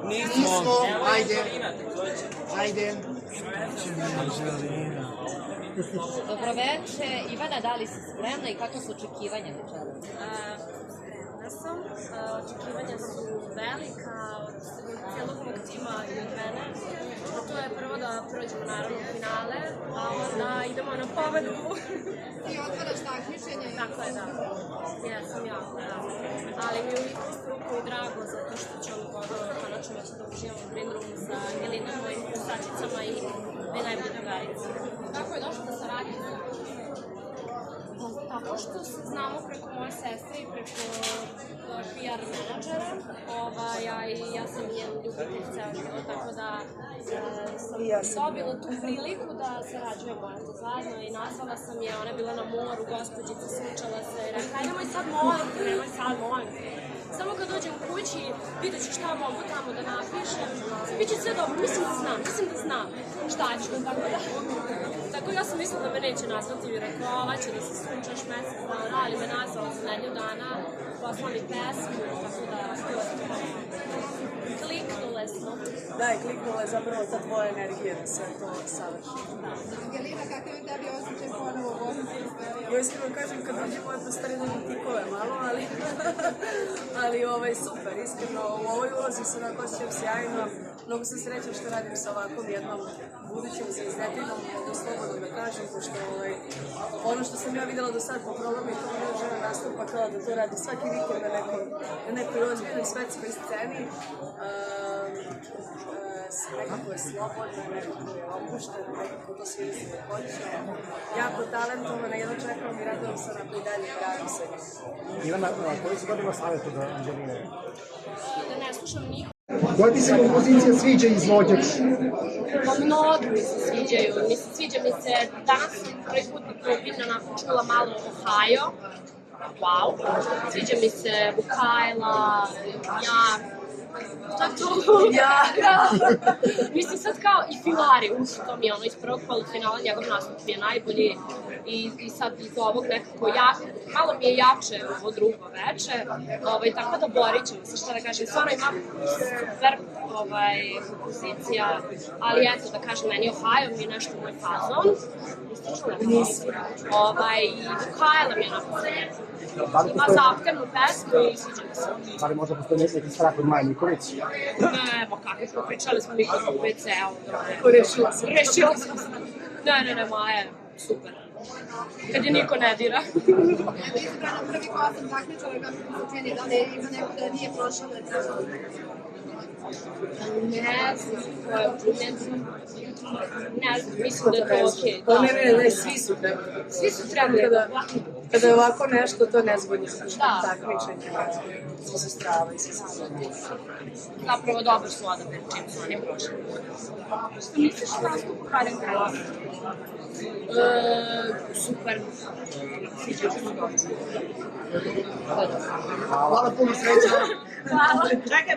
Nismo, ajde. Ajde. Dobroveče, Ivana, da li si spremna i kakva su očekivanja večeras? Spremna sam, očekivanja su velika od cijelog mog tima i od mene. To je prvo da prođemo naravno u finale, a onda idemo na pobedu. I otvaraš takmičenje? Tako je, da. Ja sam jako, da. Ali mi je uvijek struku i drago zato što ću vam ponovno konačno moći da uživam u Green Roomu sa Jelinom, mojim plesačicama i dve najbolje drugarice. Kako je došlo do saradnje? Tako što se znamo preko moje sestre i preko PR menadžera, ja sam njen ljubitelj ceo život, tako da sam dobila tu priliku da sarađujemo zajedno i nazvala sam je, ona je bila na moru, gospođica, sunčala se i rekla, nemoj sad molim te. Samo kad dođem kući, vidjet ću šta mogu tamo da napišem, bit će sve dobro, mislim da znam šta ću, tako da... Tako ja sam mislila da me neće nazvati i rekla, ova će da se sunčaš mesec dana, ali me nazvala za nedelju dana, poslala mi pesmu, tako da kliknule smo. Da, i kliknula je zapravo ta tvoja energija da sve to savrši. Angelina, kakav je tebi osjećaj ponovo u Bosni? Ja iskreno kažem, kad dođem moje prostorije da mi tikove malo, ali super, iskreno, u ovoj ulozi se onako osjećam sjajno. Mnogo sam srećna što radim sa ovakvom jednom budućim zvezdetinom, mogu slobodno da kažem, pošto ono što sam ja videla do sad po programu i to ono žena nastupa kao da to radi svaki vikend na nekoj ozbiljnoj svetskoj sceni. Nekako je slobodno, nekako je opušteno, nekako to svi misli da hoće. Jako talentovana, jedno čekam i radujem se onako i dalje radim sa njim. Ivana, koji si dobila savjet od Angeline? Da ne slušam njih. Koja ti se kompozicija sviđa izvođač? Pa mnogi mi se sviđaju. Sviđa mi se, danas sam prvi put čula malo Ohio. Wow. Sviđa mi se Vukajla, mislim sad kao i Filari, to mi je ono iz prvog polufinala, njegov nastup mi je najbolji i sad iz ovog nekako malo mi je jače ovo drugo veče, tako da borit ćemo se, šta da kažem, stvarno ima super kompozicija, ali eto da kažem, meni Ohio mi je nešto moj fazon, Nisam. I Vukajla mi je napisanje. Ima zahtevnu pesmu i sviđa mi se. Da li možda postoji neki strah od Maje Nikolić? Ne, ma kakvi smo, pričali smo mi kod WC-u. Rešila sam. Rešila sam se. Ne, Maja je super. Kad je niko ne dira. Ti si prema prvi 8 takmičara, kako ti se čini, da li ima neko da nije prošao da je Ne znam, mislim da je to okej. Ne, svi su trebali. Svi su trebali. Kada je ovako nešto, to ne zbunje se takmičenje. Svi su strava i svi su zbunje. Zapravo dobro su odabir, čim su oni prošli. Što misliš o nastupu Karen Krajla? Super. Sviđa mi se. Hvala puno, sreća. Hvala. Čekaj.